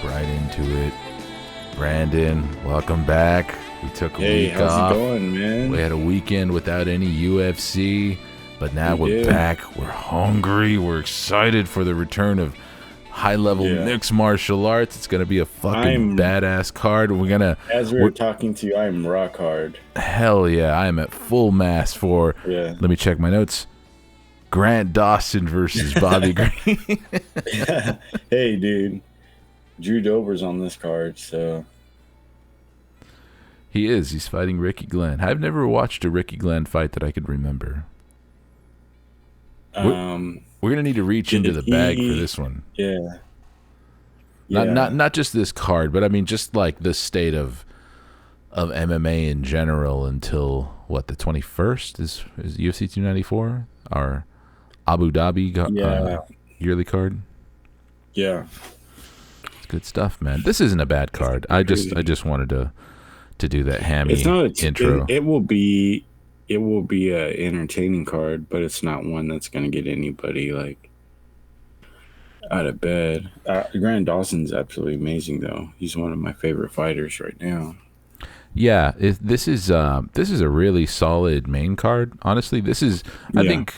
jump right into it. Brandon, welcome back. We took a week how's off. it going, man? We had a weekend without any UFC, but now we're back. We're hungry. We're excited for the return of high-level mixed martial arts. It's going to be a fucking badass card. As we're talking to you, I'm rock hard. Hell yeah, I am at full mass for, let me check my notes, Grant Dawson versus Bobby Green. Hey, dude. Drew Dober's on this card, so... He is. He's fighting Ricky Glenn. I've never watched a Ricky Glenn fight that I could remember. We're going to need to reach into the bag for this one. Yeah. Not just this card, but I mean just like the state of MMA in general until, what, the 21st is UFC 294? Our Abu Dhabi yearly card? Yeah. It's good stuff, man. This isn't a bad card. I just wanted to do that hammy intro. It will be a entertaining card, but it's not one that's going to get anybody like out of bed. Grant Dawson's absolutely amazing, though. He's one of my favorite fighters right now. Yeah, this is a really solid main card. Honestly, I think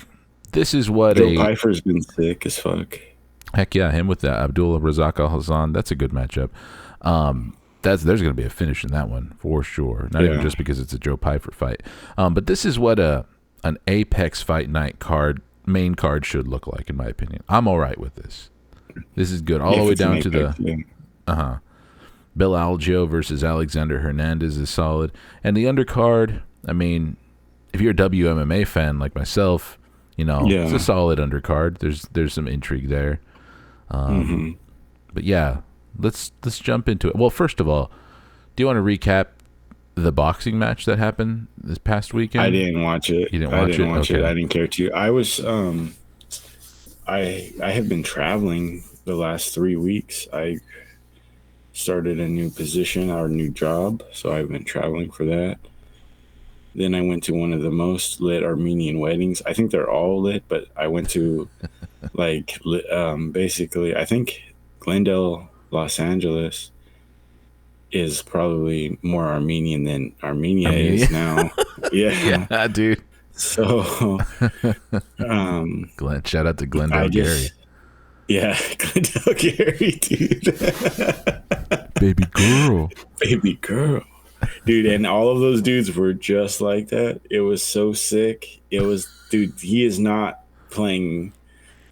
this is what Joe Pyfer's been sick as fuck. Heck yeah, him with the Abdullah Razak Al Hassan. That's a good matchup. There's going to be a finish in that one for sure. Not even just because it's a Joe Pyfer fight. But this is what an Apex Fight Night main card should look like, in my opinion. I'm all right with this. This is good. All the way down to the Bill Algeo versus Alexander Hernandez is solid. And the undercard, I mean, if you're a WMMA fan like myself, it's a solid undercard. There's some intrigue there. But yeah, let's jump into it. Well, first of all, do you want to recap the boxing match that happened this past weekend? I didn't watch it. You didn't watch it? Okay. I didn't care to. I was I have been traveling the last 3 weeks. I started a new position, our new job, so I've been traveling for that. Then I went to one of the most lit Armenian weddings. I think they're all lit, but I went to basically, I think Glendale, Los Angeles is probably more Armenian than Armenia is now. Yeah, dude. So, Glenn, shout out to Glendale Gary. Yeah, Glendale Gary, dude. Baby girl. Dude, and all of those dudes were just like that. It was so sick. It was, dude, he is not playing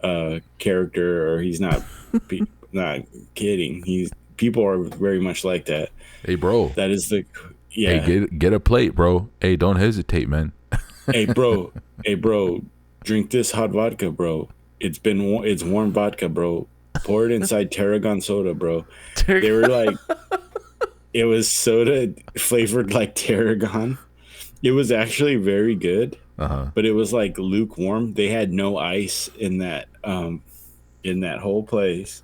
a character, or he's not kidding. People are very much like that. Hey, bro. That is Hey, get a plate, bro. Hey, don't hesitate, man. Hey, bro, drink this hot vodka, bro. It's warm vodka, bro. Pour it inside Tarragon soda, bro. They were like, it was soda flavored like Tarragon. It was actually very good, but it was like lukewarm. They had no ice in that whole place.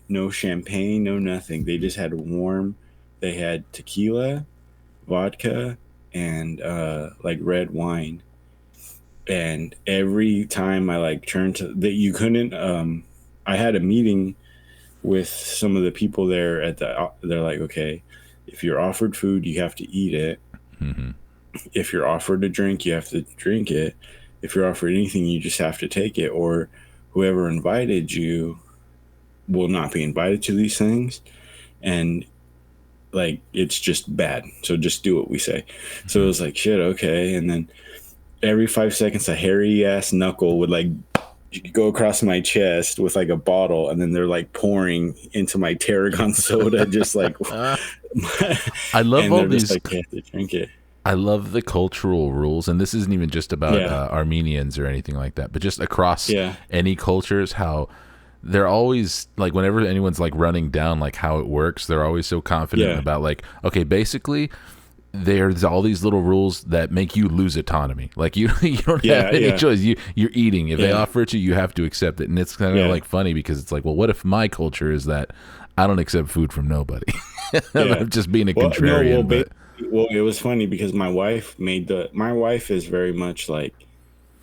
No champagne, no nothing. They just had warm. They had tequila, vodka, and like red wine. And every time I turned to that, you couldn't. I had a meeting with some of the people there they're like, okay, if you're offered food, you have to eat it. Mm-hmm. If you're offered a drink, you have to drink it. If you're offered anything, you just have to take it, or whoever invited you will not be invited to these things. And it's just bad. So just do what we say. Mm-hmm. So it was like, shit, okay. And then every 5 seconds, a hairy ass knuckle would go across my chest with a bottle, and then they're pouring into my Tarragon soda, just I love all these. You have to drink it. I love the cultural rules, and this isn't even just about Armenians or anything like that, but just across any cultures, how they're always whenever anyone's running down how it works, they're always so confident about okay, basically there's all these little rules that make you lose autonomy. You don't have any choice. You're eating. If they offer it to you, you have to accept it. And it's kind of funny because it's well, what if my culture is that I don't accept food from nobody? I'm just being a contrarian. Well, it was funny because my wife is very much I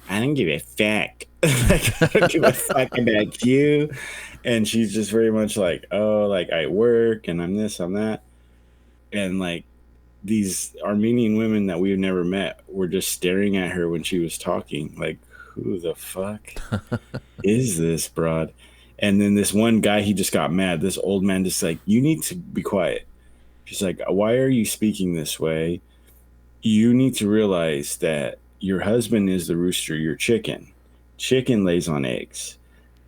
don't give a fuck. Like, I don't give a fuck about you. And she's just very much like, oh, like I work and I'm this, I'm that. And like these Armenian women that we've never met were just staring at her when she was talking. Like, who the fuck is this broad? And then this one guy, he just got mad. This old man just like, you need to be quiet. She's like, why are you speaking this way? You need to realize that your husband is the rooster, your chicken. Chicken lays on eggs.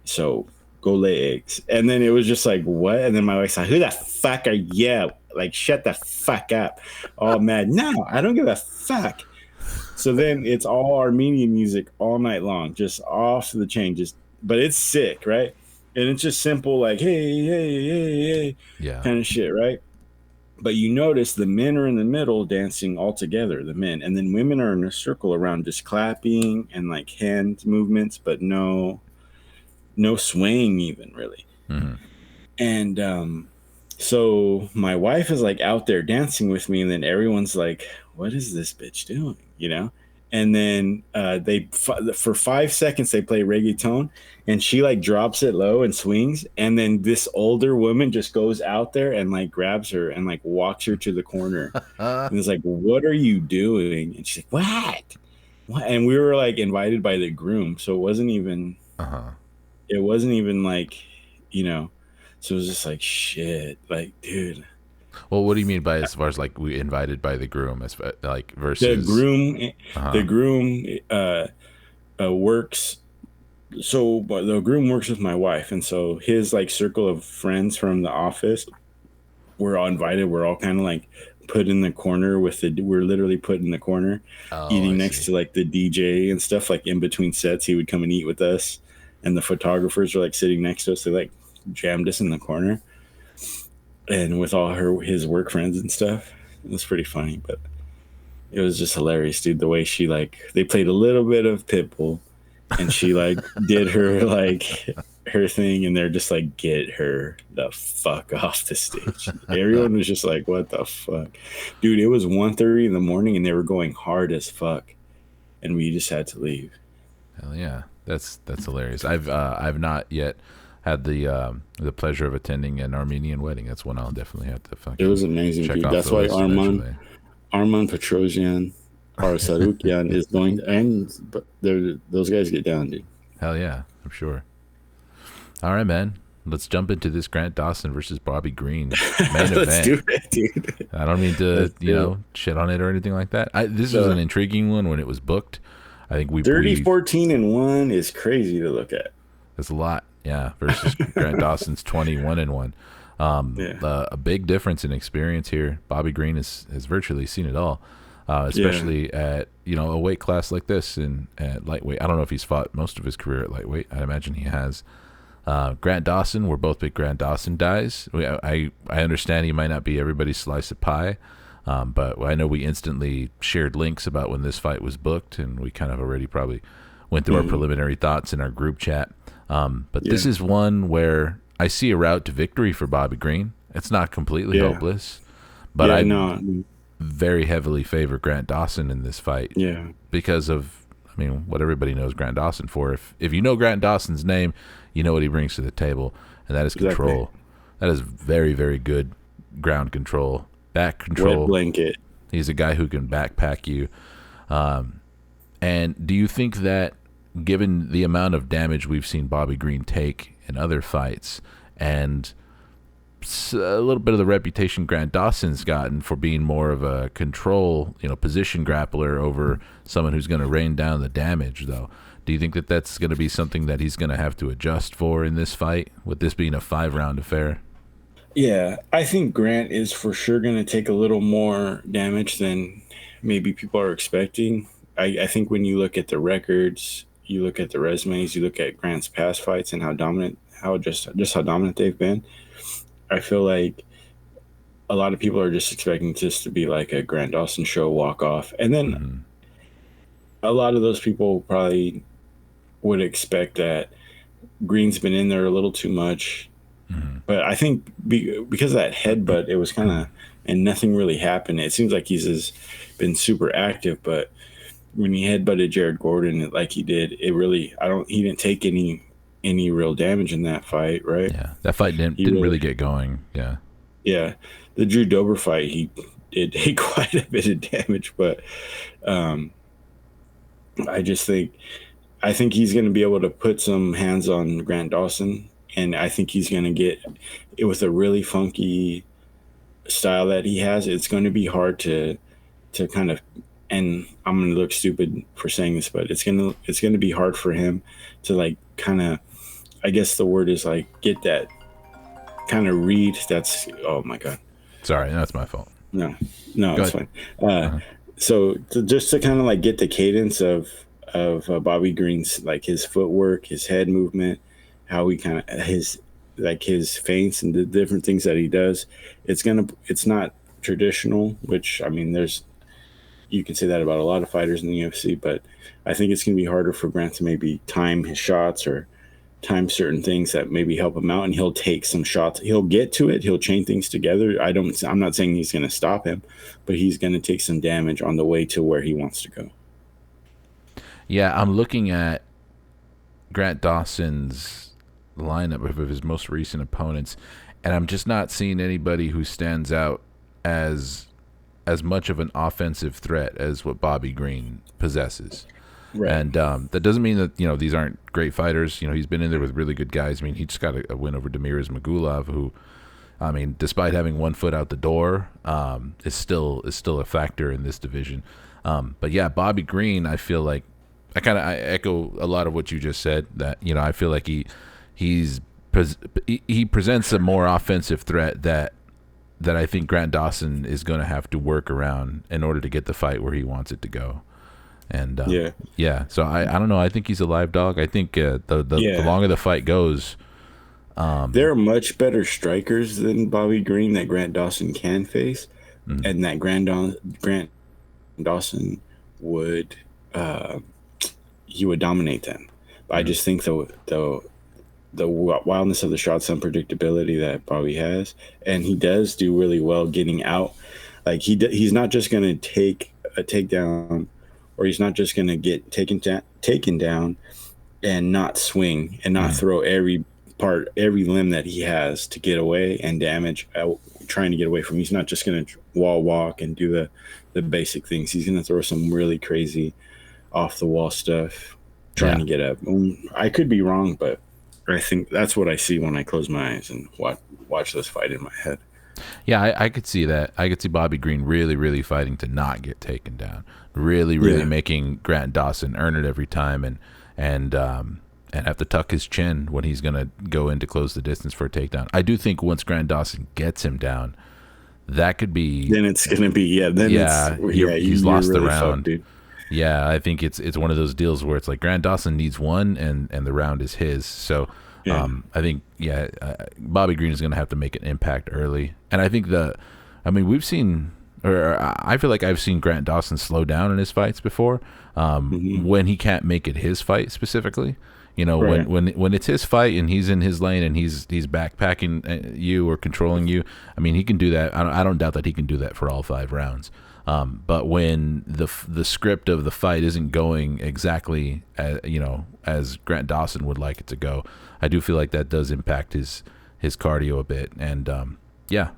So go lay eggs. And then it was just like, what? And then my wife's like, who the fuck are you? Like, shut the fuck up. All mad. No, I don't give a fuck. So then it's all Armenian music all night long, just off the chain. But it's sick, right? And it's just simple, like, hey, hey, hey, hey, Yeah. kind of shit, right? But you notice the men are in the middle dancing all together, the men, and then women are in a circle around just clapping and like hand movements, but no swaying even really. Mm-hmm. And so my wife is like out there dancing with me, and then everyone's like, what is this bitch doing, you know? And then for 5 seconds they play reggaeton, and she like drops it low and swings, and then this older woman just goes out there and like grabs her and like walks her to the corner and is like, what are you doing? And she's like, what? And we were like invited by the groom, so it wasn't even like, you know, so it was just like, shit, like, dude. Well, what do you mean by as far as like we invited by the groom, as like versus the groom works? So the groom works with my wife, and so his like circle of friends from the office, we're all invited. We're all kind of like put in the corner we're literally put in the corner, eating next to like the DJ and stuff. Like in between sets, he would come and eat with us, and the photographers are like sitting next to us. They like jammed us in the corner, and with all his work friends and stuff. It was pretty funny, but it was just hilarious, dude. The way she like, they played a little bit of Pitbull, and she like did her like her thing, and they're just like, get her the fuck off the stage. Everyone was just like, what the fuck, dude? It was 1:30 in the morning, and they were going hard as fuck, and we just had to leave. Hell yeah, that's hilarious. I've not yet had the pleasure of attending an Armenian wedding. That's one I'll definitely have to fucking. It was amazing, dude. That's why Arman Petrosian, Sarukian is going, and those guys get down, dude. Hell yeah, I'm sure. All right, man. Let's jump into this Grant Dawson versus Bobby Green main event. Let's do it, dude. I don't mean to, shit on it or anything like that. This was an intriguing one when it was booked. I think 30-14-1 is crazy to look at. That's a lot, yeah. Versus Grant Dawson's 21-1. A big difference in experience here. Bobby Green has virtually seen it all, especially at a weight class like this and at lightweight. I don't know if he's fought most of his career at lightweight. I imagine he has. Grant Dawson, we're both big Grant Dawson guys. I understand he might not be everybody's slice of pie, but I know we instantly shared links about when this fight was booked, and we kind of already probably went through our preliminary thoughts in our group chat. But this is one where I see a route to victory for Bobby Green. It's not completely hopeless, but I very heavily favor Grant Dawson in this fight. Yeah, because of what everybody knows Grant Dawson for. If you know Grant Dawson's name, you know what he brings to the table, and that is control. Exactly. That is very, very good ground control, back control. Wet blanket. He's a guy who can backpack you. And do you think that, given the amount of damage we've seen Bobby Green take in other fights, and a little bit of the reputation Grant Dawson's gotten for being more of a control, position grappler over someone who's going to rain down the damage, though, do you think that that's going to be something that he's going to have to adjust for in this fight, with this being a 5-round affair? Yeah, I think Grant is for sure going to take a little more damage than maybe people are expecting. I think when you look at the records, you look at the resumes, you look at Grant's past fights and how dominant they've been, I feel like a lot of people are just expecting this to be like a Grant Dawson show walk off. And then a lot of those people probably would expect that Green's been in there a little too much. But I think because of that headbutt, it was kind of, and nothing really happened. It seems like he's been super active, but when he headbutted Jared Gordon like he did, it really he didn't take any real damage in that fight, right? Yeah, that fight didn't really get going. Yeah. Yeah, the Drew Dober fight, he did take quite a bit of damage, but um, I just I think he's going to be able to put some hands on Grant Dawson, and I think he's going to get it with a really funky style that he has. It's going to be hard to kind of, and I'm going to look stupid for saying this, but it's going to be hard for him to like kind of, I guess the word is like get that kind of read. That's, oh my god. Sorry, that's my fault. No, it's fine. So just to kind of like get the cadence of Bobby Green's, like his footwork, his head movement, how he kind of his feints and the different things that he does. It's not traditional, which I mean, you can say that about a lot of fighters in the UFC, but I think it's going to be harder for Grant to maybe time his shots or time certain things that maybe help him out, and he'll take some shots. He'll get to it. He'll chain things together. I'm not saying he's going to stop him, but he's going to take some damage on the way to where he wants to go. Yeah, I'm looking at Grant Dawson's lineup of his most recent opponents, and I'm just not seeing anybody who stands out as much of an offensive threat as what Bobby Green possesses. Right. And that doesn't mean that these aren't great fighters. He's been in there with really good guys. I mean, he just got a win over Demiraz Magulov, who, I mean, despite having one foot out the door, is still a factor in this division. But yeah, Bobby Green, I feel like I echo a lot of what you just said. That I feel like he presents a more offensive threat that I think Grant Dawson is going to have to work around in order to get the fight where he wants it to go. And so I don't know. I think he's a live dog. I think the longer the fight goes, there are much better strikers than Bobby Green that Grant Dawson can face, and that Grant Dawson would he would dominate them. I just think the wildness of the shots, unpredictability that Bobby has, and he does do really well getting out. Like he's not just going to take a takedown, or he's not just going to get taken down and not swing and not throw every limb that he has to get away and damage, trying to get away from. He's not just going to wall walk and do the basic things. He's going to throw some really crazy off the wall stuff, trying to get up. I could be wrong, but I think that's what I see when I close my eyes and watch this fight in my head. Yeah, I could see that. I could see Bobby Green really, really fighting to not get taken down. Really, really making Grant Dawson earn it every time, and have to tuck his chin when he's going to go in to close the distance for a takedown. I do think once Grant Dawson gets him down, that could be. Then it's going to be he's lost really the round. Fucked, dude. Yeah, I think it's one of those deals where it's like Grant Dawson needs one, and the round is his. So. I think Bobby Green is going to have to make an impact early, and I think we've seen, or I feel like I've seen Grant Dawson slow down in his fights before, when he can't make it his fight specifically. When it's his fight and he's in his lane and he's backpacking you or controlling you, I mean, he can do that. I don't doubt that he can do that for all 5 rounds. But when the script of the fight isn't going exactly as Grant Dawson would like it to go, I do feel like that does impact his cardio a bit. And I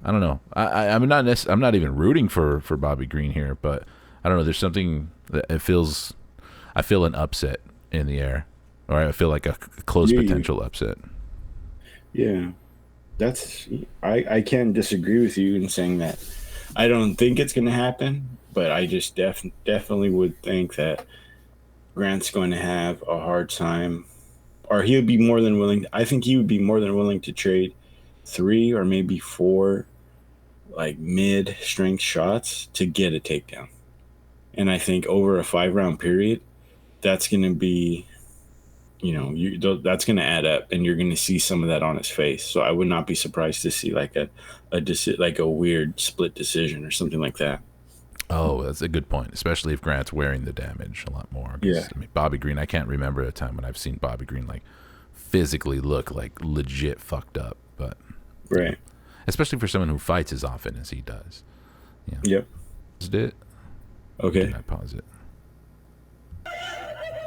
don't know. I'm not even rooting for Bobby Green here, but I don't know. There's something that I feel an upset in the air, or I feel like a close potential upset. Yeah, I can't disagree with you in saying that. I don't think it's going to happen, but I just definitely would think that Grant's going to have a hard time, or he would be more than willing. I think he would be more than willing to trade 3 or maybe 4 like mid-strength shots to get a takedown. And I think over a 5-round period, that's going to be, that's going to add up, and you're going to see some of that on his face. So I would not be surprised to see like a weird split decision or something like that. Oh, that's a good point, especially if Grant's wearing the damage a lot more. Yeah. I mean, Bobby Green, I can't remember a time when I've seen Bobby Green like physically look like legit fucked up, but right. Especially for someone who fights as often as he does. Yeah. Yep. Paused it. Okay. I pause it.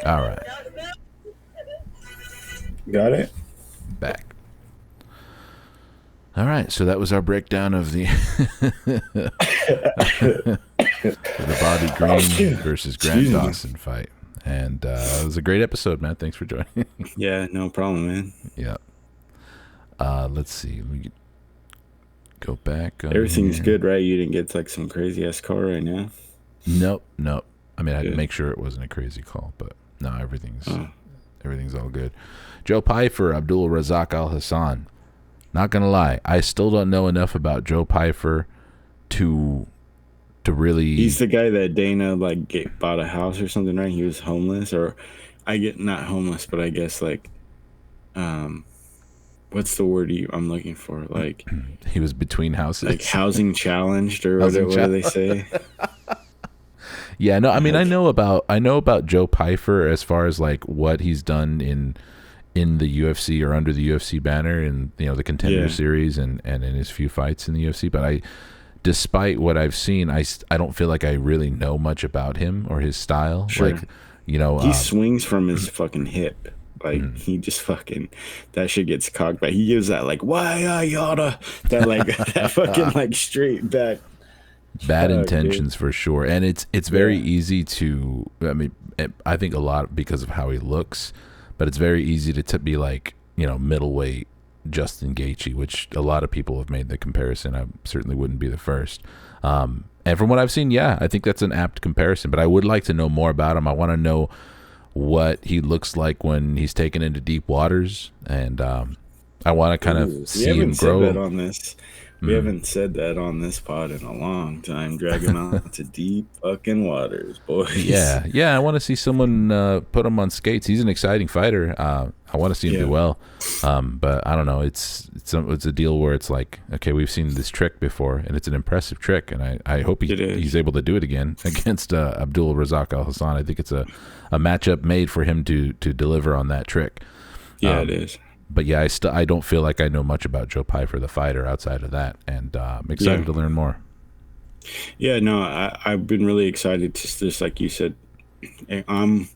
All right. Got it? Back. All right. So that was our breakdown of the the Bobby Green versus Grant Dawson fight. And it was a great episode, man. Thanks for joining. Yeah, no problem, man. Yeah. Let's see. We go back. Everything's good, right? You didn't get like some crazy ass call right now? Nope. I mean, I had to make sure it wasn't a crazy call, but no, everything's all good. Joe Pyfer, Abdul Razak Al Hassan. Not gonna lie, I still don't know enough about Joe Pyfer to really. He's the guy that Dana like bought a house or something, right? He was homeless, or not homeless, but I guess like, what's the word I'm looking for? Like he was between houses, like housing challenged, or what do they say? Yeah, no, I mean, I know about Joe Pyfer as far as like what he's done in the UFC or under the UFC banner, and the Contender Series and in his few fights in the UFC. But despite what I've seen, I don't feel like I really know much about him or his style. Sure. Like, he swings from his fucking hip. Like he just fucking, that shit gets cocked back. He gives that like, why I oughta, that like that fucking like straight back. Bad intentions, dude. For sure. And it's very easy to, I mean, I think a lot because of how he looks, but it's very easy to be like, middleweight Justin Gaethje, which a lot of people have made the comparison. I certainly wouldn't be the first. And from what I've seen, I think that's an apt comparison, but I would like to know more about him. I want to know what he looks like when he's taken into deep waters, and I want to kind of see him grow. Said that on this. We haven't said that on this pod in a long time. Drag him out to deep fucking waters, boys. Yeah. I want to see someone put him on skates. He's an exciting fighter. I want to see him do well. But I don't know. It's a deal where it's like, okay, we've seen this trick before, and it's an impressive trick, and I hope he's able to do it again against Abdul Razak Al Hassan. I think it's a matchup made for him to deliver on that trick. Yeah, it is. But I don't feel like I know much about Joe Pyfer, the fighter, outside of that, and I'm excited to learn more. Yeah, no, I've been really excited to just like you said. I'm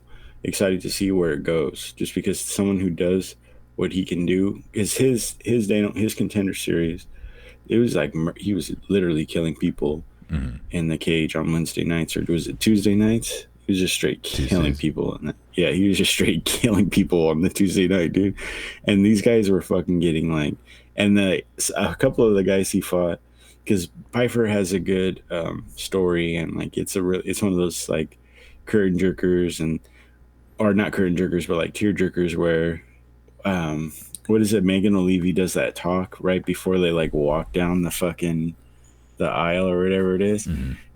excited to see where it goes, just because someone who does what he can do is his Contender Series. It was like he was literally killing people in the cage on Wednesday nights, or was it Tuesday nights? He was just straight killing people. Yeah, he was just straight killing people on the Tuesday night, dude. And these guys were fucking getting like, and a couple of the guys he fought, because Pyfer has a good story, and like it's one of those like curtain jerkers, or not curtain jerkers, but like tear jerkers, where what is it? Megan O'Leary does that talk right before they like walk down the aisle or whatever it is.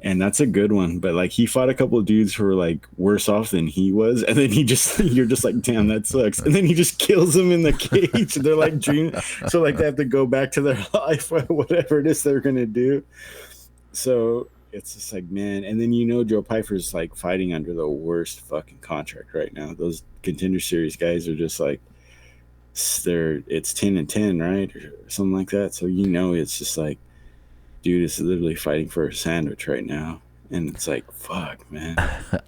And that's a good one. But like he fought a couple of dudes who were like worse off than he was, and then you're just like, damn, that sucks. And then he just kills them in the cage. They're like dream, so like they have to go back to their life or whatever it is they're gonna do. So it's just like, man. And then Joe Pyfer's like fighting under the worst fucking contract right now. Those Contender Series guys are just like, it's 10-10, right, or something like that. So it's just like, dude is literally fighting for a sandwich right now, and it's like, fuck, man.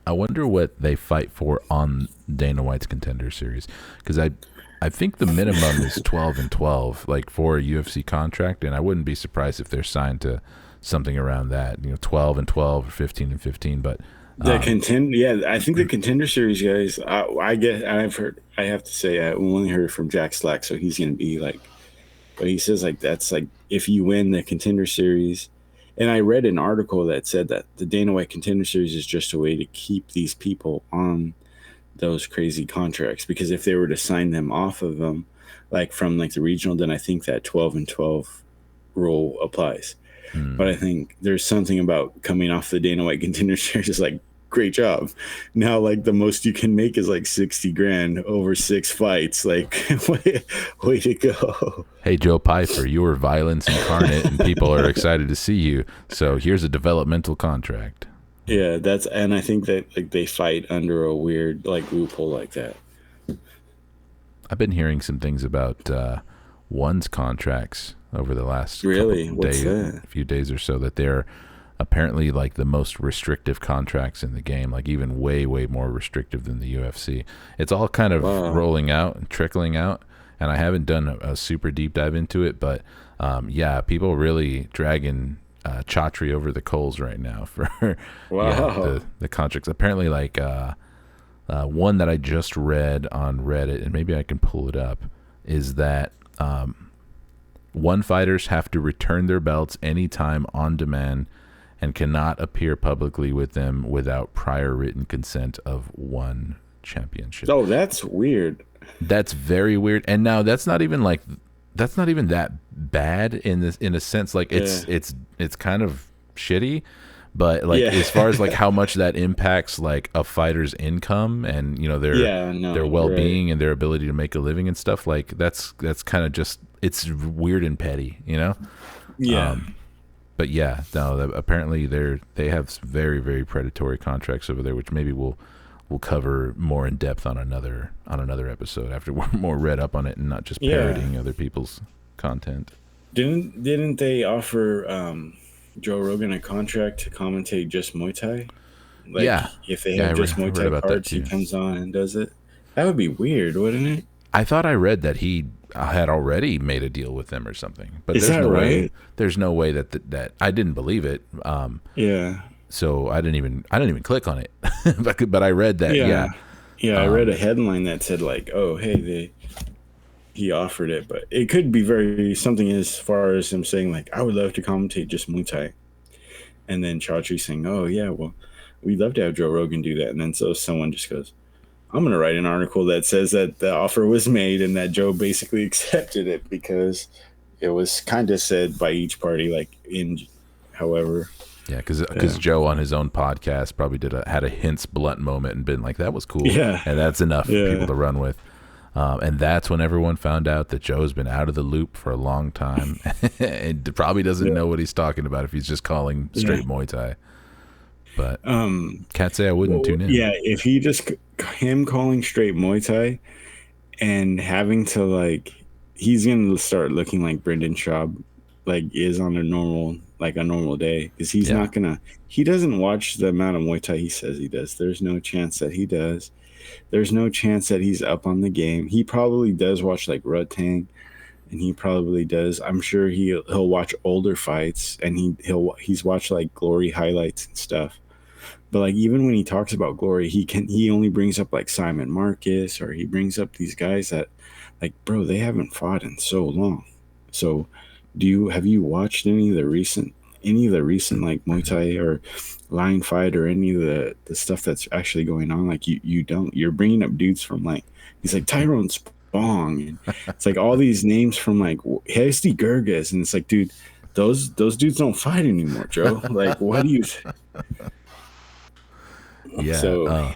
I wonder what they fight for on Dana White's Contender Series, because I think the minimum is 12-12, like for a UFC contract, and I wouldn't be surprised if they're signed to something around that, 12-12 or 15-15. But I think the Contender Series guys, I have to say, I only heard from Jack Slack, so he's gonna be like. But he says like that's like if you win the Contender Series, and I read an article that said that the Dana White Contender Series is just a way to keep these people on those crazy contracts, because if they were to sign them off of them, like from like the regional, then I think that 12-12 rule applies. But I think there's something about coming off the Dana White Contender Series is like, great job. Now, like the most you can make is like 60 grand over 6 fights. Like, way to go. Hey, Joe Pyfer, you were violence incarnate, and people are excited to see you. So here's a developmental contract. Yeah, and I think that like they fight under a weird like loophole like that. I've been hearing some things about one's contracts over the last few days or so, that they're apparently like the most restrictive contracts in the game, like even way more restrictive than the UFC. It's all kind of rolling out and trickling out, and I haven't done a super deep dive into it, but yeah, people really dragging Chatri over the coals right now for the contracts. Apparently, like one that I just read on Reddit, and maybe I can pull it up, is that one fighters have to return their belts anytime on demand and cannot appear publicly with them without prior written consent of one championship. Oh, that's weird. That's very weird. And now that's not even that bad in a sense. Like it's kind of shitty, but like as far as like how much that impacts like a fighter's income and their well-being and their ability to make a living and stuff, like that's kind of just, it's weird and petty, but yeah, no, apparently they have very predatory contracts over there, which maybe we'll cover more in depth on another episode after we're more read up on it and not just parroting other people's content. Didn't they offer Joe Rogan a contract to commentate just Muay Thai? Like, if they have just Muay Thai cards, he comes on and does it. That would be weird, wouldn't it? I thought I read that he had already made a deal with them or something, but there's no way. There's no way that I didn't believe it. So I didn't even click on it, but I read that. I read a headline that said like, oh hey, he offered it, but it could be something as far as him saying like, I would love to commentate just Muay Thai, and then Chatri saying, oh yeah, well, we'd love to have Joe Rogan do that, and then so someone just goes, I'm gonna write an article that says that the offer was made and that Joe basically accepted it because it was kind of said by each party, like however. Yeah, because Joe on his own podcast probably had a hints blunt moment and been like, that was cool. Yeah. And that's enough for people to run with. And that's when everyone found out that Joe's been out of the loop for a long time and probably doesn't know what he's talking about if he's just calling straight Muay Thai. But can't say I wouldn't tune in. Yeah, if he him calling straight Muay Thai and having to like, he's going to start looking like Brendan Schaub like is on a normal day, because he's not gonna, he doesn't watch the amount of Muay Thai he says he does. There's no chance that he does. There's no chance that he's up on the game. He probably does watch like Rutang, and he probably does. I'm sure he'll watch older fights, and he's watched like Glory highlights and stuff. But like even when he talks about Glory, he only brings up like Simon Marcus, or he brings up these guys that like, bro, they haven't fought in so long. So have you watched any of the recent like Muay Thai or Line Fight or any of the stuff that's actually going on? Like you're bringing up dudes from like, he's like Tyrone Spong, and it's like all these names from like Hesty Gerges, and it's like, dude, those dudes don't fight anymore, Joe. Like, what do you? Yeah. So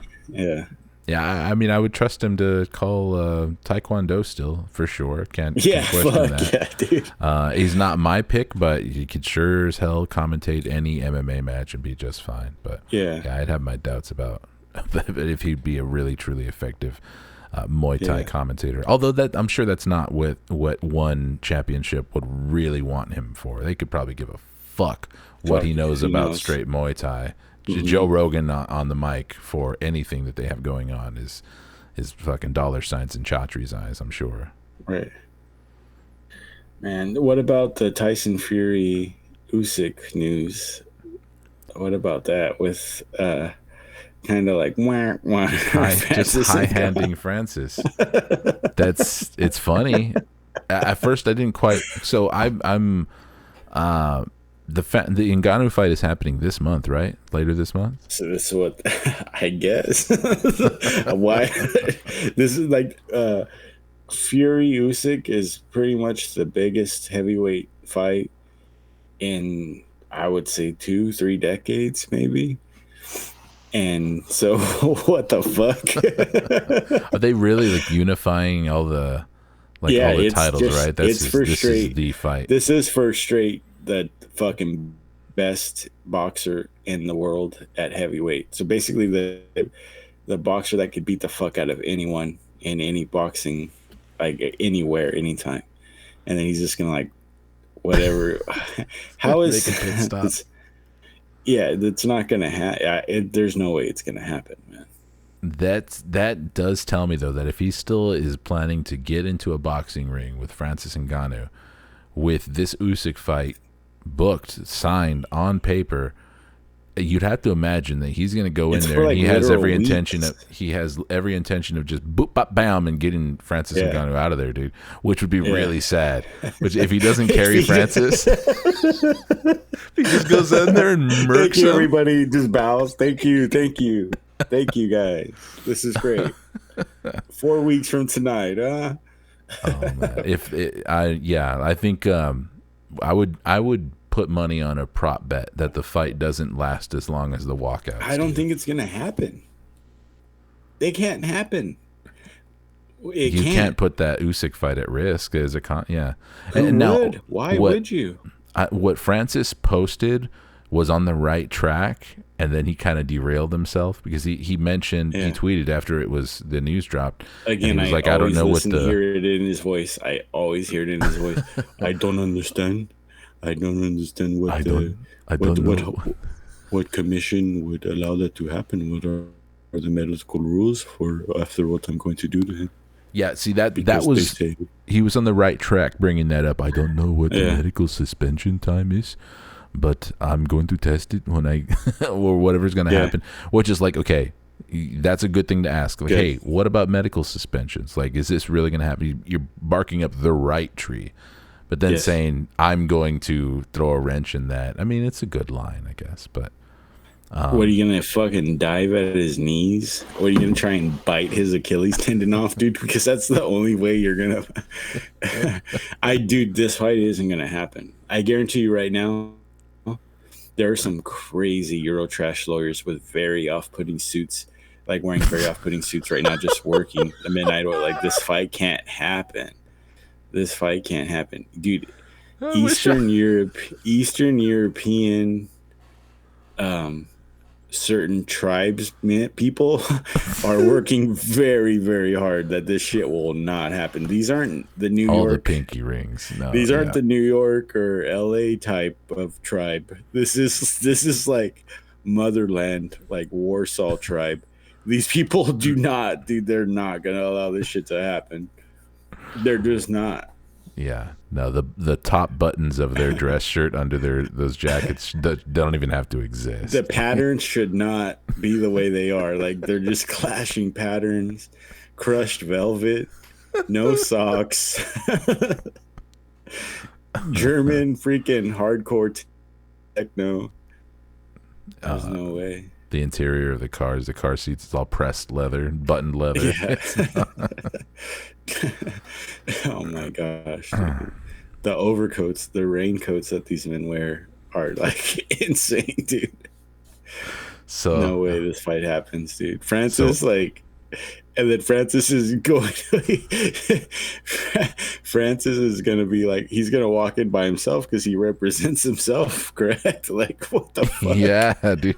Yeah, I mean, I would trust him to call Taekwondo still, for sure. Can't question that. Yeah, dude. He's not my pick, but he could sure as hell commentate any MMA match and be just fine. But yeah, I'd have my doubts about if he'd be a really, truly effective Muay Thai commentator. Although I'm sure that's not what one championship would really want him for. They could probably give a fuck what he knows about straight Muay Thai. Joe Rogan on the mic for anything that they have going on is fucking dollar signs in Chatri's eyes, I'm sure. Right. Man, what about the Tyson Fury Usyk news? What about that with kind of like just high-handing Francis? It's funny. At first I didn't quite. So I'm the Ngannou fight is happening this month, right? Later this month. So this is what I guess. Why? This is like Fury Usyk is pretty much the biggest heavyweight fight in, I would say, 2-3 decades, maybe. And so, what the fuck? Are they really like unifying all the all the titles? Right. This is the fight. This is for straight the fucking best boxer in the world at heavyweight. So basically the boxer that could beat the fuck out of anyone in any boxing, like anywhere, anytime. And then he's just gonna like whatever. How is Yeah, that's not gonna happen. There's no way it's gonna happen, man. That does tell me though that if he still is planning to get into a boxing ring with Francis Ngannou, with this Usyk fight booked, signed on paper, you'd have to imagine that he's going to go in there and he has every intention of just boop bop bam and getting Francis Ngannou out of there, dude. Which would be really sad. Which if he doesn't carry Francis, he just goes in there and murks him. Everybody just bows. Thank you, guys. This is great. 4 weeks from tonight, huh? Oh man, I think I would put money on a prop bet that the fight doesn't last as long as the walkouts. I don't think it's gonna happen. It can't happen. You can't put that Usyk fight at risk as a Who would? Why would you? What Francis posted was on the right track, and then he kind of derailed himself because he mentioned he tweeted after the news dropped. Again, he was like, I don't know what hear it in his voice. I always hear it in his voice. I don't understand. I don't understand what commission would allow that to happen. What are the medical rules for after what I'm going to do to him? Yeah, see he was on the right track bringing that up. I don't know what the medical suspension time is, but I'm going to test it when or whatever's going to happen. Which is like, okay, that's a good thing to ask. Like, hey, what about medical suspensions? Like, is this really going to happen? You're barking up the right tree. But then saying, I'm going to throw a wrench in that. I mean, it's a good line, I guess. But what, are you going to fucking dive at his knees? Or are you going to try and bite his Achilles tendon off, dude? Because that's the only way you're going to... Dude, this fight isn't going to happen. I guarantee you right now, there are some crazy Eurotrash lawyers with very off-putting suits, like wearing very off-putting suits right now, just working the midnight oil. Like, this fight can't happen. This fight can't happen, dude. Eastern European, certain tribes people are working very, very hard that this shit will not happen. These aren't the New York, the pinky rings. No, these aren't the New York or LA type of tribe. This is like motherland, like Warsaw tribe. These people they're not gonna allow this shit to happen. They're just not. Yeah, no. The top buttons of their dress shirt under those jackets don't even have to exist. The patterns should not be the way they are. Like, they're just clashing patterns, crushed velvet, no socks, German freaking hardcore techno. There's no way. The interior of the car seats, it's all pressed leather, buttoned leather. Yeah. Oh my gosh. The overcoats, the raincoats that these men wear are like insane, dude. So no way this fight happens, dude. Francis and then Francis is going Francis is going to be like, he's going to walk in by himself because he represents himself, correct? Like, what the fuck? Yeah, dude.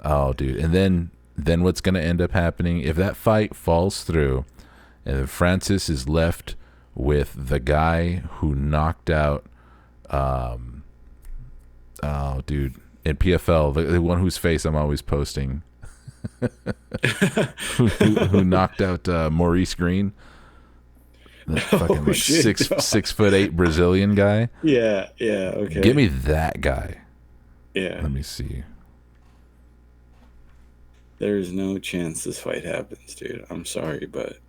Oh, dude. And then what's going to end up happening if that fight falls through and Francis is left with the guy who knocked out dude, in PFL, the one whose face I'm always posting, who knocked out Maurice Green, the fucking shit, 6'8" Brazilian guy. Yeah, okay. Give me that guy. Yeah. Let me see. There's no chance this fight happens, dude. I'm sorry, but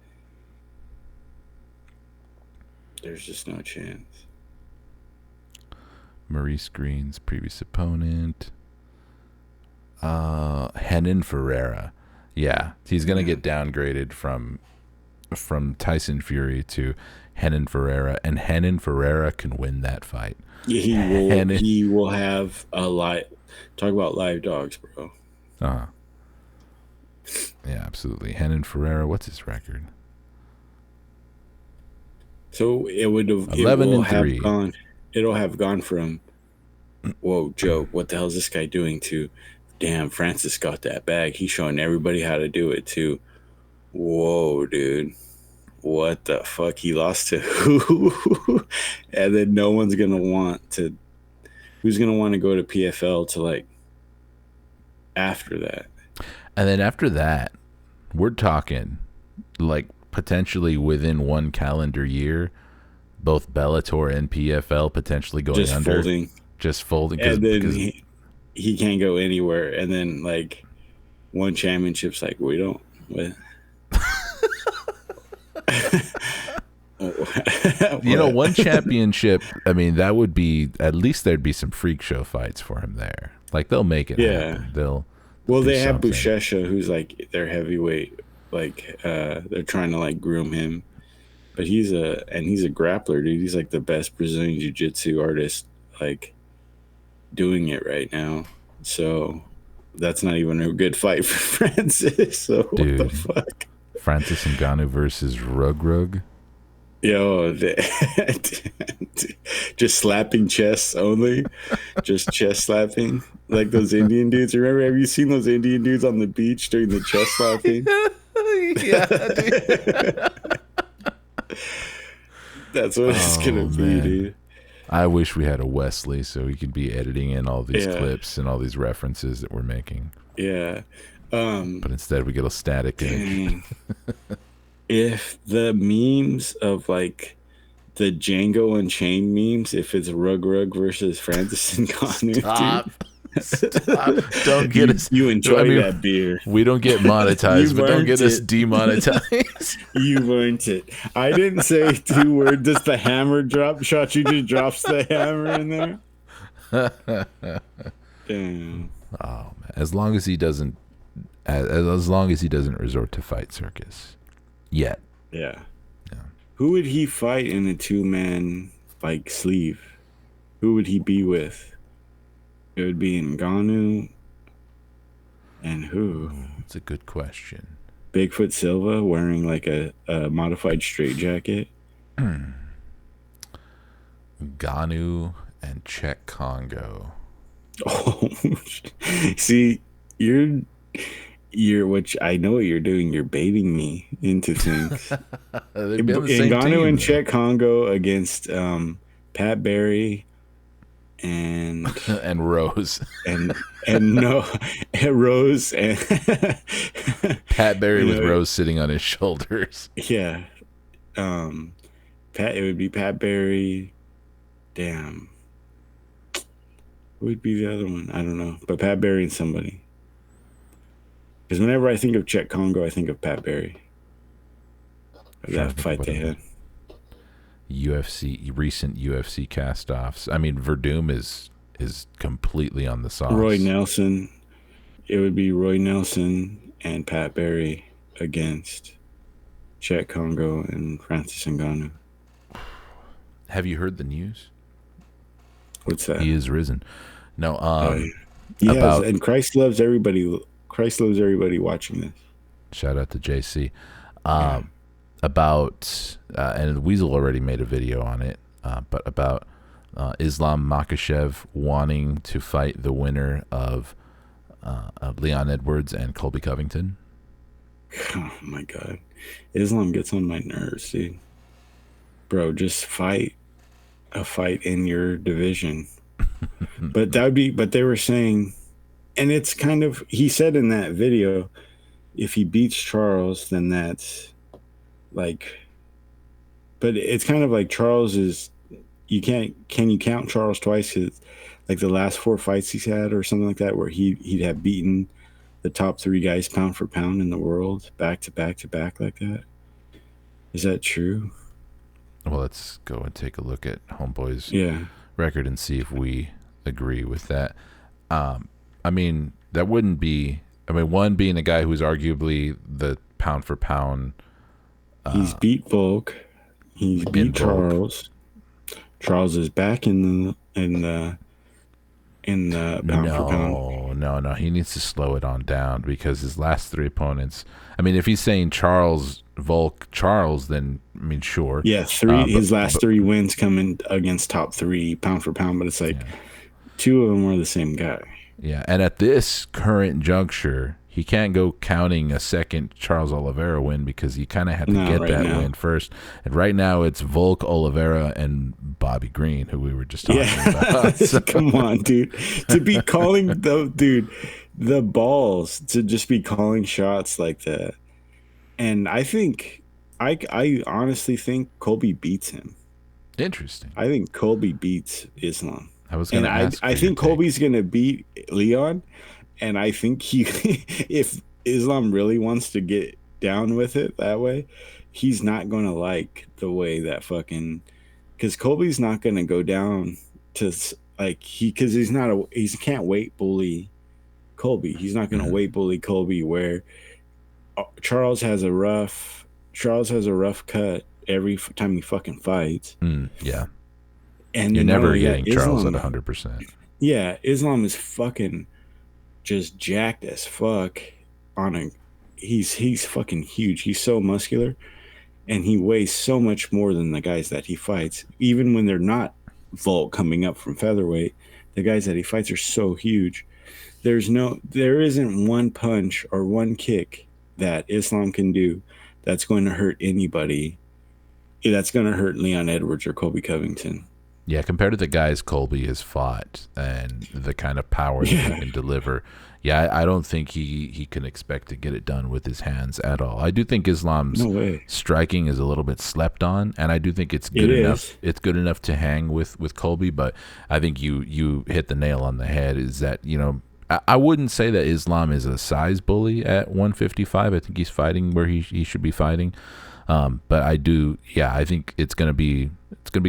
there's just no chance. Maurice Green's previous opponent, Renan Ferreira. Yeah, he's gonna get downgraded from Tyson Fury to Renan Ferreira, and Renan Ferreira can win that fight. Yeah, he will have a live. Talk about live dogs, bro. Yeah, absolutely. Renan Ferreira, what's his record? So it would have 11-3. It'll have gone from, whoa, Joe, what the hell is this guy doing, to, damn, Francis got that bag. He's showing everybody how to do it, too. Whoa, dude. What the fuck? He lost to who? And then no one's going to want to, who's going to want to go to PFL to, like, after that. And then after that, we're talking like potentially within one calendar year, both Bellator and PFL potentially going Just under. folding. Just folding. And then he can't go anywhere. And then like one championship's like, we don't. One championship, I mean, that would be, at least there'd be some freak show fights for him there. Like, they'll make it happen. They have Buchecha, who's like their heavyweight. Like, they're trying to like groom him. But he's a grappler, dude. He's like the best Brazilian jiu-jitsu artist, like, doing it right now. So that's not even a good fight for Francis. So dude, what the fuck? Francis Ngannou versus Rug. Yo, just slapping chests only, just chest slapping like those Indian dudes. Remember? Have you seen those Indian dudes on the beach doing the chest slapping? Yeah, dude. That's what it's gonna be, dude. I wish we had a Wesley so he could be editing in all these clips and all these references that we're making. Yeah. But instead we get a static image. If the memes of like the Django Unchained memes, if it's Rug versus Francis Ngannou, Stop. Don't get us. You enjoy that beer. We don't get monetized, but don't get us demonetized. You earned it. I didn't say 2 words. Does the hammer drop? Shotzi just drops the hammer in there. Damn. Oh man! As long as he doesn't resort to fight circus yet. Yeah. Who would he fight in a 2-man like sleeve? Who would he be with? It would be Ngannou. And who? That's a good question. Bigfoot Silva wearing like a modified straitjacket. Ngannou and Czech Congo. Oh, see, you're which I know what you're doing. You're baiting me into things. Ngannou and Czech Congo against Pat Barry and Rose and Rose and Pat Barry with Rose sitting on his shoulders. Yeah, it would be Pat Barry. Damn, who would be the other one? I don't know, but Pat Barry and somebody. Because whenever I think of Czech Congo, I think of Pat Barry. That fight they had. Recent UFC cast-offs. I mean, Verdum is completely on the sauce. Roy Nelson. It would be Roy Nelson and Pat Barry against Czech Congo and Francis Ngannou. Have you heard the news? What's that? He is risen. No, yeah. And Christ loves everybody. Christ loves everybody watching this. Shout out to JC. About and Weasel already made a video on it, but about Islam Makhachev wanting to fight the winner of Leon Edwards and Colby Covington. Oh my God, Islam gets on my nerves, dude. Bro, just fight a fight in your division. But they were saying, and it's kind of, he said in that video, if he beats Charles, then that's like, but it's kind of like Charles is, can you count Charles twice? 'Cause like the last 4 fights he's had or something like that, where he'd have beaten the top 3 guys pound for pound in the world back to back to back like that. Is that true? Well, let's go and take a look at Homeboy's record and see if we agree with that. I mean, that wouldn't be, one being a guy who's arguably the pound for pound. He's beat Volk. He's beat Charles. Charles is back in the pound for pound. No. He needs to slow it on down because his last 3 opponents. I mean, if he's saying Charles, Volk, Charles, then sure. Yeah, his last 3 wins coming against top 3 pound for pound, but it's like 2 of them were the same guy. Yeah, and at this current juncture, he can't go counting a second Charles Oliveira win because he kind of had to get that win first. And right now, it's Volk, Oliveira, and Bobby Green, who we were just talking about. So. Come on, dude. To be calling dude, the balls to just be calling shots like that. And I think I honestly think Colby beats him. Interesting. I think Colby beats Islam. I was going And to ask I for your think take. Colby's gonna beat Leon. And I think he if Islam really wants to get down with it that way, he's not gonna like the way that fucking because Colby's not gonna go down to like because he can't weight bully Colby. He's not gonna weight bully Colby where Charles has a rough cut every time he fucking fights. Yeah. And you're then never getting that, Charles Islam, at 100%. Yeah, Islam is fucking just jacked as fuck on a he's fucking huge. He's so muscular and he weighs so much more than the guys that he fights. Even when they're not Volt coming up from featherweight, the guys that he fights are so huge. There isn't one punch or one kick that Islam can do that's going to hurt anybody. That's going to hurt Leon Edwards or Colby Covington. Yeah, compared to the guys Colby has fought and the kind of power that he can deliver, I don't think he can expect to get it done with his hands at all. I do think Islam's striking is a little bit slept on, and I do think it's good enough. It's good enough to hang with Colby, but I think you hit the nail on the head. Is that I wouldn't say that Islam is a size bully at 155. I think he's fighting where he should be fighting. But I do, I think it's gonna be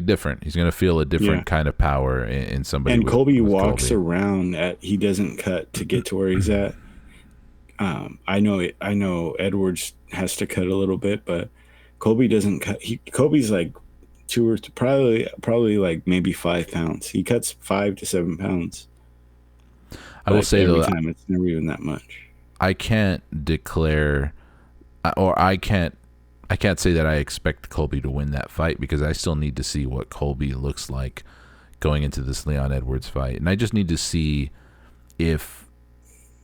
different. He's gonna feel a different kind of power in somebody. And Colby walks around he doesn't cut to get to where he's at. I know Edwards has to cut a little bit, but Colby doesn't cut. Colby's like probably like maybe 5 pounds. He cuts 5 to 7 pounds. I will say every time it's never even that much. I can't declare, or I can't say that I expect Colby to win that fight because I still need to see what Colby looks like going into this Leon Edwards fight. And I just need to see if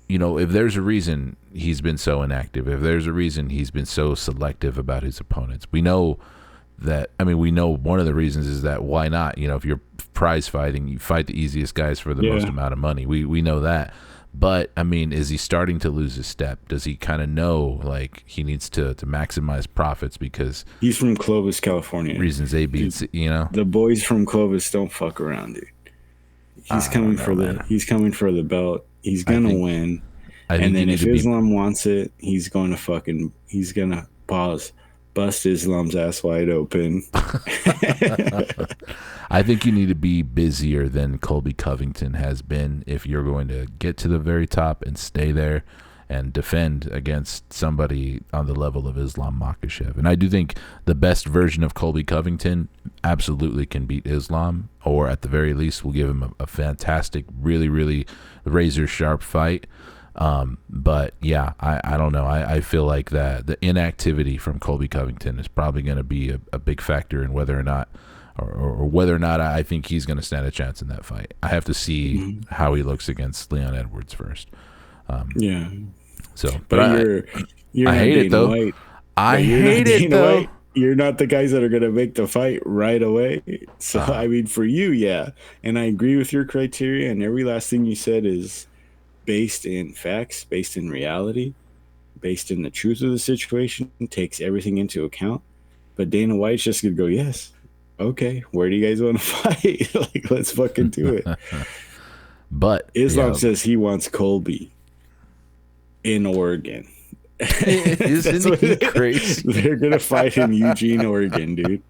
there's a reason he's been so inactive, if there's a reason he's been so selective about his opponents. We know one of the reasons is that why not? If you're prize fighting, you fight the easiest guys for the most amount of money. We know that. But, is he starting to lose his step? Does he kind of know, like, he needs to maximize profits because... He's from Clovis, California. Reasons A, B, C, The boys from Clovis don't fuck around, dude. He's coming for the belt. He's going to win. And then if Islam wants it, he's going to bust Islam's ass wide open. I think you need to be busier than Colby Covington has been if you're going to get to the very top and stay there and defend against somebody on the level of Islam Makhachev. And I do think the best version of Colby Covington absolutely can beat Islam, or at the very least will give him a fantastic, really, really razor-sharp fight. But I don't know. I feel like that the inactivity from Colby Covington is probably going to be a big factor in whether or not I think he's going to stand a chance in that fight. I have to see how he looks against Leon Edwards first. So, but I hate it though. White, I hate it though. White. You're not the guys that are going to make the fight right away. So, for you, and I agree with your criteria, and every last thing you said is based in facts, based in reality, based in the truth of the situation, takes everything into account. But Dana White's just going to go, yes, okay, where do you guys want to fight? Like, let's fucking do it. But Islam says he wants Colby in Oregon. Isn't he crazy? They're going to fight in Eugene, Oregon, dude.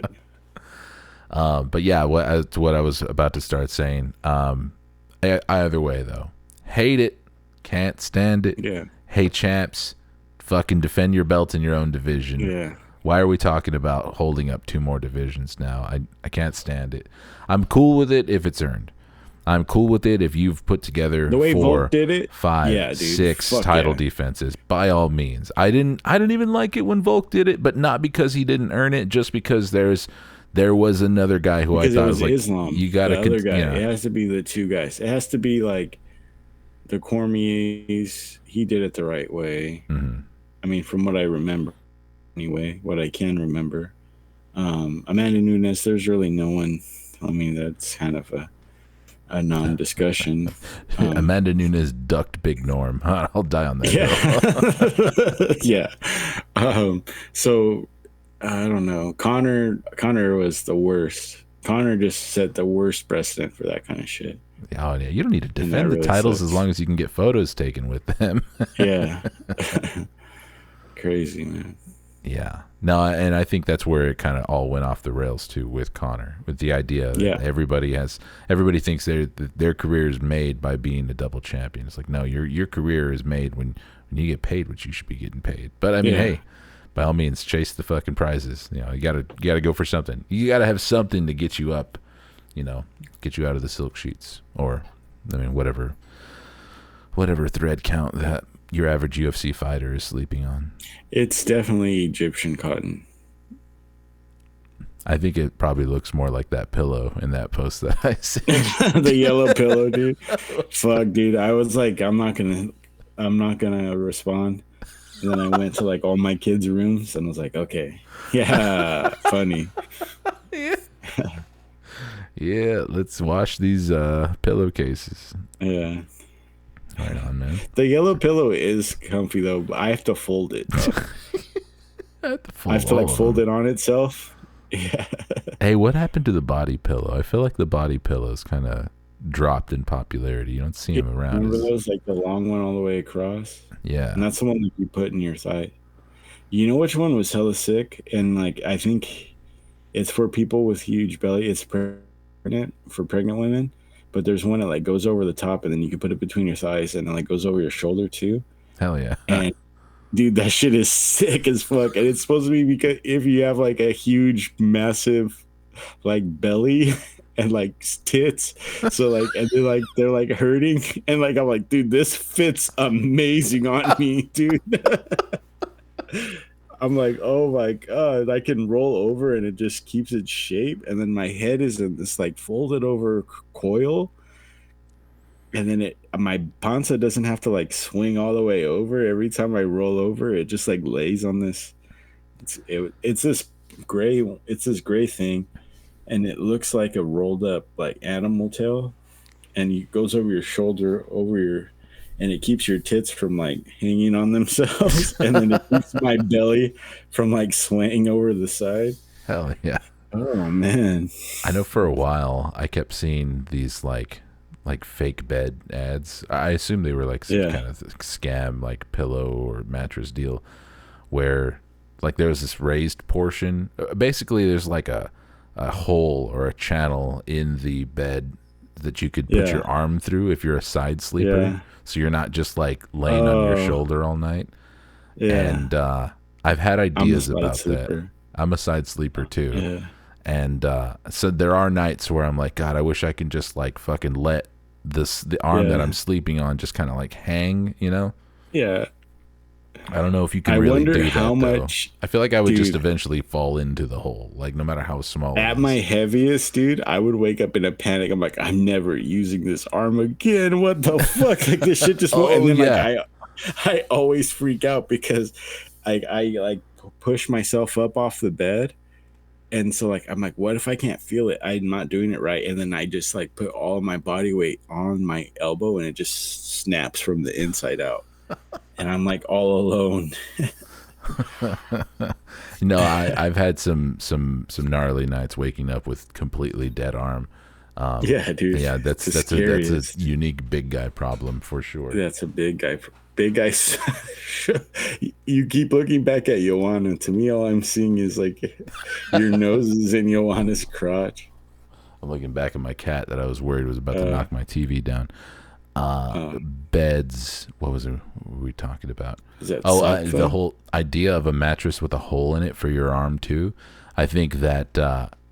But what I was about to start saying. Either way, though, hate it. Can't stand it. Yeah. Hey, champs, fucking defend your belt in your own division. Yeah. Why are we talking about holding up 2 more divisions now? I can't stand it. I'm cool with it if it's earned. I'm cool with it if you've put together the way 4, Volk did it, 5, 6 title defenses. By all means, I didn't even like it when Volk did it, but not because he didn't earn it, just because there was another guy who because I thought was like Islam. You got to other guy. It has to be the 2 guys. It has to be like the Cormiers. He did it the right way. From what I remember, anyway, what I can remember. Amanda Nunes. There's really no one. That's kind of a a non-discussion. Amanda Nunes ducked Big Norm. I'll die on that hill. Yeah. So I don't know. Connor was the worst. Connor just set the worst precedent for that kind of shit. Oh yeah, you don't need to defend the titles as long as you can get photos taken with them. Yeah. Crazy, man. Yeah. No, and I think that's where it kind of all went off the rails too with Connor, with the idea that everybody thinks their career is made by being a double champion. It's like, no, your career is made when you get paid what you should be getting paid. But I mean, hey, by all means, chase the fucking prizes. You know, you gotta go for something. You gotta have something to get you up, you know, get you out of the silk sheets, or I mean, whatever thread count that your average UFC fighter is sleeping on. It's definitely Egyptian cotton. I think it probably looks more like that pillow in that post that I see. The yellow pillow, dude. Fuck, dude. I was like, I'm not gonna respond. And then I went to like all my kids' rooms and was like, okay, yeah, funny. Yeah, let's wash these pillowcases. Yeah. Right on, man. The yellow pillow is comfy though, but I have to fold it. I have to like fold it on itself. Yeah. Hey, what happened to the body pillow? I feel like the body pillows kind of dropped in popularity. You don't see them around. Remember those, like the long one all the way across? Yeah. And that's the one that you put in your thigh. You know which one was hella sick? And like, I think it's for people with huge belly. It's pregnant, for pregnant women. But there's one that like goes over the top, and then you can put it between your thighs, and it like goes over your shoulder too. Hell yeah! And dude, that shit is sick as fuck. And it's supposed to be because if you have like a huge, massive, like belly and like tits, so like and they're like hurting, and like I'm like, dude, this fits amazing on me, dude. I'm like, oh my god, I can roll over and it just keeps its shape, and then my head is in this like folded over coil, and then my panza doesn't have to like swing all the way over. Every time I roll over, it just like lays on this. It's this gray thing, and it looks like a rolled up like animal tail, and it goes over your shoulder, and it keeps your tits from like hanging on themselves, and then it keeps my belly from like swaying over the side. Hell yeah. Oh man. I know for a while I kept seeing these like fake bed ads. I assume they were like some kind of scam like pillow or mattress deal where like there was this raised portion. Basically there's like a hole or a channel in the bed that you could put your arm through if you're a side sleeper. Yeah. So you're not just like laying on your shoulder all night. Yeah. And I've had ideas about that. I'm a side sleeper too. Yeah. And so there are nights where I'm like, God, I wish I could just like fucking let the arm that I'm sleeping on just kind of like hang, you know? Yeah. I don't know if you can really do that. How much? I feel like I would just eventually fall into the hole, like no matter how small. At my heaviest, dude, I would wake up in a panic. I'm like, I'm never using this arm again. What the fuck? Like this shit just. And then like I always freak out because I like push myself up off the bed, and so like I'm like, what if I can't feel it? I'm not doing it right, and then I just like put all of my body weight on my elbow, and it just snaps from the inside out. And I'm like all alone. No, I've had some gnarly nights waking up with completely dead arm. Yeah, dude. Yeah, that's a unique big guy problem for sure. That's a big guy. Big guy. You keep looking back at Joanna. To me, all I'm seeing is like your nose is in Joanna's crotch. I'm looking back at my cat that I was worried was about to knock my TV down. Beds. What were we talking about? The whole idea of a mattress with a hole in it for your arm too. I think that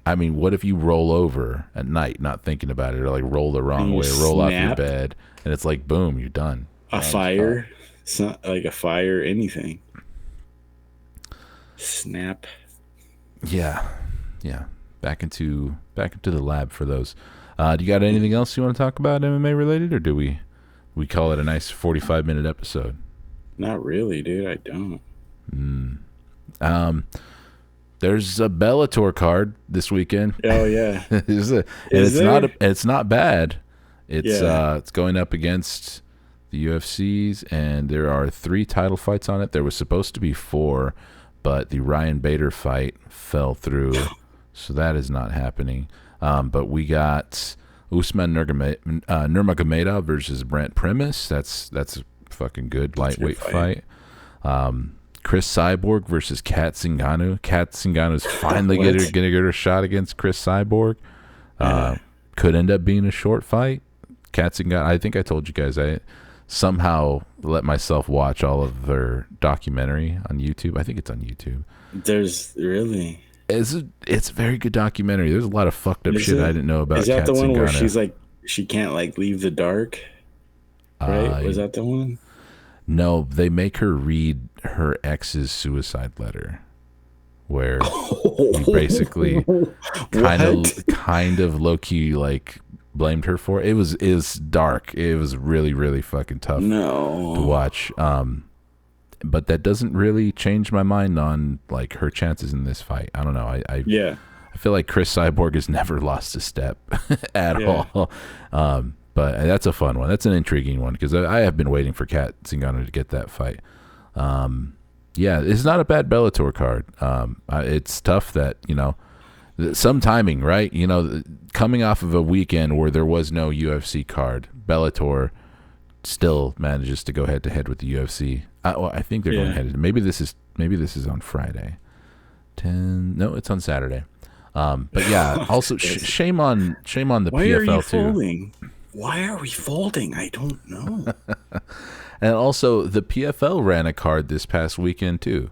I mean, what if you roll over at night, not thinking about it, or like roll the wrong way, roll off your bed, and it's like boom, you're done. A fire. It's not like a fire. Anything. Snap. Yeah. Back into the lab for those. Do you got anything else you want to talk about MMA related, or do we call it a nice 45-minute episode? Not really, dude. I don't. There's a Bellator card this weekend. Oh yeah. It's not bad. It's going up against the UFCs, and there are 3 title fights on it. There was supposed to be 4, but the Ryan Bader fight fell through, so that is not happening. But we got Usman Nurmagomedov versus Brent Primus. That's a fucking good lightweight fight. Chris Cyborg versus Kat Zingano. Kat Zingano's finally going to get her shot against Chris Cyborg. Could end up being a short fight. Kat Zingano, I think I told you guys, I somehow let myself watch all of their documentary on YouTube. I think it's on YouTube. There's really... It's a very good documentary. There's a lot of fucked up shit I didn't know about. Is that Kat the one Zingano. where she's like, she can't like leave the dark? Right? Was that the one? No, they make her read her ex's suicide letter, where he basically kind of low key like blamed her for it. It was dark. It was really, really fucking tough to watch. But that doesn't really change my mind on like her chances in this fight. I don't know. I feel like Chris Cyborg has never lost a step at all. But that's a fun one. That's an intriguing one because I have been waiting for Kat Zingano to get that fight. It's not a bad Bellator card. It's tough that, some timing, right? Coming off of a weekend where there was no UFC card, Bellator still manages to go head to head with the UFC. I think they're going head to. Maybe this is on Friday. No, it's on Saturday. But yeah, also shame on the Why PFL are you too. folding? Why are we folding? I don't know. And also the PFL ran a card this past weekend too.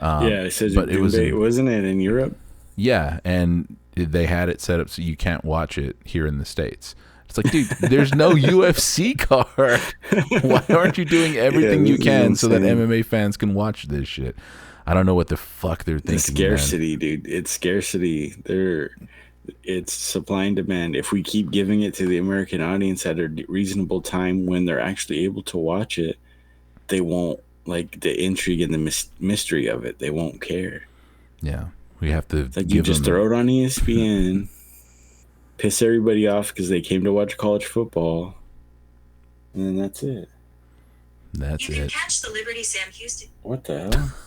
It says, but it wasn't it in Europe? Yeah, and they had it set up so you can't watch it here in the States. It's like, dude, there's no UFC card. Why aren't you doing everything you can so that MMA fans can watch this shit? I don't know what the fuck they're thinking. Scarcity, dude. It's scarcity. It's supply and demand. If we keep giving it to the American audience at a reasonable time when they're actually able to watch it, they won't, like, the intrigue and the mystery of it, they won't care. Yeah. We have to like you just throw it on ESPN, piss everybody off because they came to watch college football, and then that's it. You can catch the Liberty Sam Houston. What the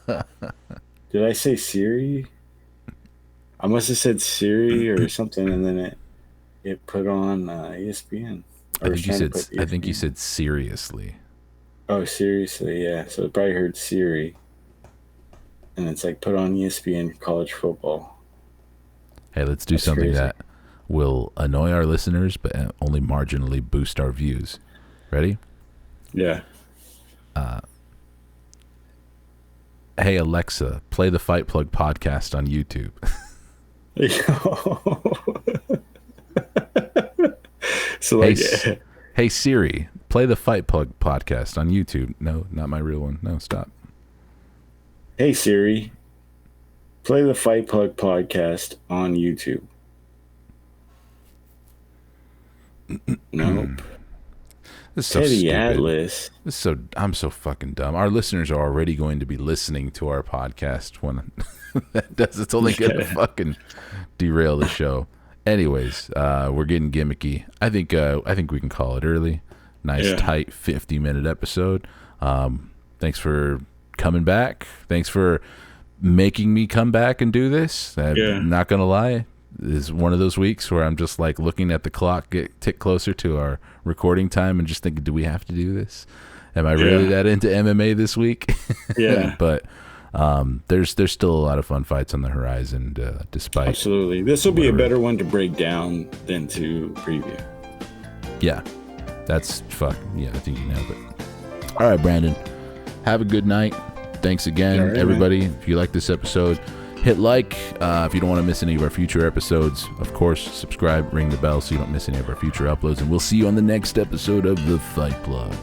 hell? Did I say Siri? I must have said Siri or something, and then it put on ESPN. I think you said seriously. Oh, seriously, yeah. So it probably heard Siri. And it's like, put on ESPN college football. Hey, let's do something that will annoy our listeners, but only marginally boost our views. Ready? Yeah. Hey, Alexa, play the Fight Plug podcast on YouTube. So like, hey Siri, play the Fight Plug podcast on YouTube. No, not my real one. No, stop. Hey Siri, play the Fight Plug podcast on YouTube. Nope. This is so Teddy stupid. Atlas. I'm so fucking dumb. Our listeners are already going to be listening to our podcast when it's only going to fucking derail the show. Anyways, we're getting gimmicky. I think we can call it early. Nice tight 50-minute episode. Thanks for coming back. Thanks for making me come back and do this. I'm not gonna lie, this is one of those weeks where I'm just like looking at the clock tick closer to our recording time and just thinking, do we have to do this? Am I really that into MMA this week? Yeah. But there's still a lot of fun fights on the horizon, despite absolutely. This will be a better one to break down than to preview. Yeah, that's I think you nailed it. All right, Brandon, have a good night. Thanks again, everybody. Man. If you like this episode, hit like. If you don't want to miss any of our future episodes, of course, subscribe, ring the bell so you don't miss any of our future uploads. And we'll see you on the next episode of The Fight Plug.